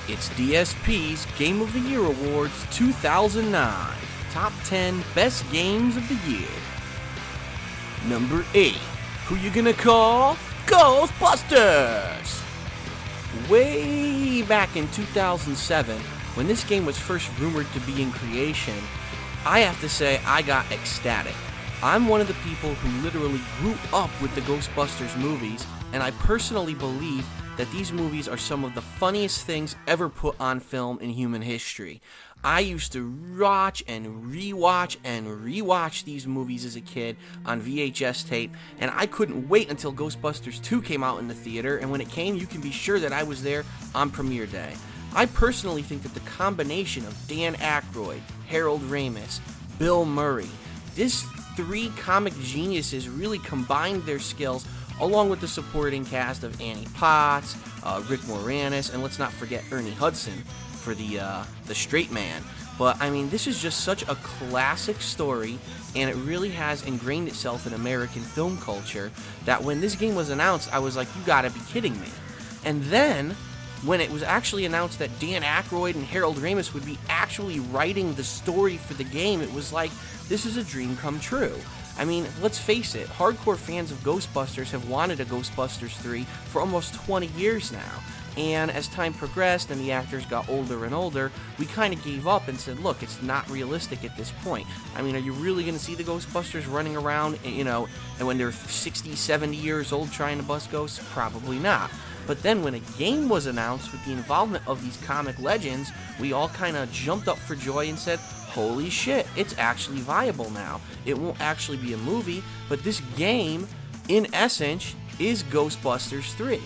It's DSP's Game of the Year Awards 2009. Top 10 Best Games of the Year. Number 8. Who you gonna call? Ghostbusters! Way back in 2007, when this game was first rumored to be in creation, I have to say I got ecstatic. I'm one of the people who literally grew up with the Ghostbusters movies, and I personally believe that these movies are some of the funniest things ever put on film in human history. I used to watch and rewatch these movies as a kid on VHS tape, and I couldn't wait until Ghostbusters 2 came out in the theater, and when it came, you can be sure that I was there on premiere day. I personally think that the combination of Dan Aykroyd, Harold Ramis, Bill Murray, these three comic geniuses really combined their skills along with the supporting cast of Annie Potts, Rick Moranis, and let's not forget Ernie Hudson for the straight man. But I mean, this is just such a classic story, and it really has ingrained itself in American film culture that when this game was announced, I was like, you gotta be kidding me. And then, when it was actually announced that Dan Aykroyd and Harold Ramis would be actually writing the story for the game, it was like, this is a dream come true. I mean, let's face it, hardcore fans of Ghostbusters have wanted a Ghostbusters 3 for almost 20 years now. And as time progressed and the actors got older and older, we kind of gave up and said, look, it's not realistic at this point. I mean, are you really going to see the Ghostbusters running around, and when they're 60, 70 years old trying to bust ghosts? Probably not. But then when a game was announced with the involvement of these comic legends, we all kind of jumped up for joy and said, holy shit, it's actually viable now. It won't actually be a movie, but this game, in essence, is Ghostbusters 3.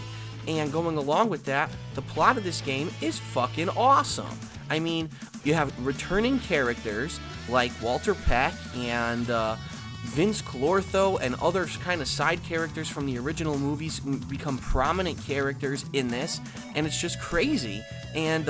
And going along with that, the plot of this game is fucking awesome. I mean, you have returning characters like Walter Peck and Vince Clortho and other kind of side characters from the original movies become prominent characters in this, and it's just crazy. And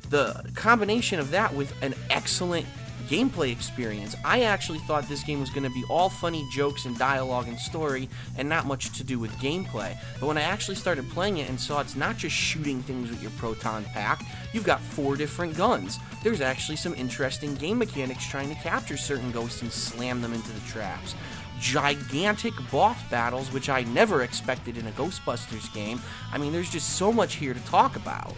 the combination of that with an excellent gameplay experience. I actually thought this game was going to be all funny jokes and dialogue and story and not much to do with gameplay. But when I actually started playing it and saw it's not just shooting things with your proton pack, you've got 4 different guns. There's actually some interesting game mechanics trying to capture certain ghosts and slam them into the traps. Gigantic boss battles, which I never expected in a Ghostbusters game. I mean, there's just so much here to talk about.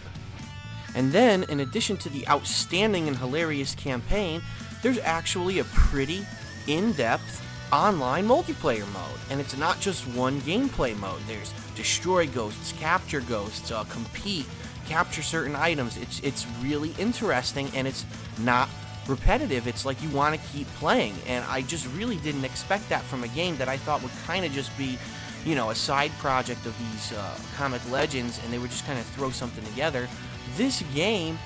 And then, in addition to the outstanding and hilarious campaign, there's actually a pretty in-depth online multiplayer mode. And it's not just one gameplay mode. There's destroy ghosts, capture ghosts, compete, capture certain items. It's really interesting, and it's not repetitive. It's like you want to keep playing. And I just really didn't expect that from a game that I thought would kind of just be, a side project of these comic legends, and they would just kind of throw something together. This game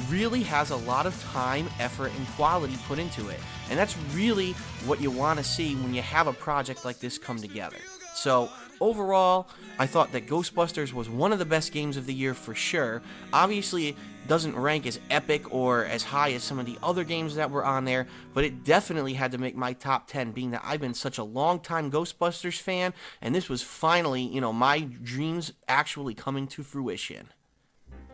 really has a lot of time, effort, and quality put into it. And that's really what you want to see when you have a project like this come together. So, overall, I thought that Ghostbusters was one of the best games of the year for sure. Obviously, it doesn't rank as epic or as high as some of the other games that were on there, but it definitely had to make my top 10, being that I've been such a long-time Ghostbusters fan, and this was finally, my dreams actually coming to fruition.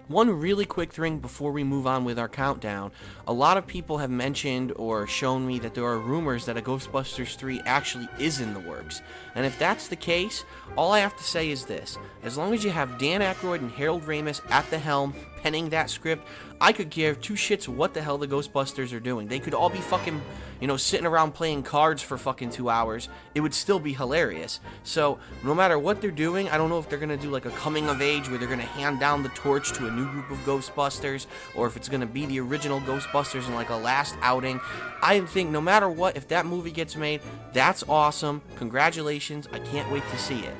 One really quick thing before we move on with our countdown. A lot of people have mentioned or shown me that there are rumors that a Ghostbusters 3 actually is in the works. And if that's the case, all I have to say is this. As long as you have Dan Aykroyd and Harold Ramis at the helm penning that script, I could give 2 shits what the hell the Ghostbusters are doing. They could all be fucking, sitting around playing cards for fucking 2 hours. It would still be hilarious. So, no matter what they're doing, I don't know if they're going to do like a coming of age where they're going to hand down the torch to a new group of Ghostbusters, or if it's going to be the original Ghostbusters in like a last outing. I think no matter what, if that movie gets made, that's awesome. Congratulations. I can't wait to see it.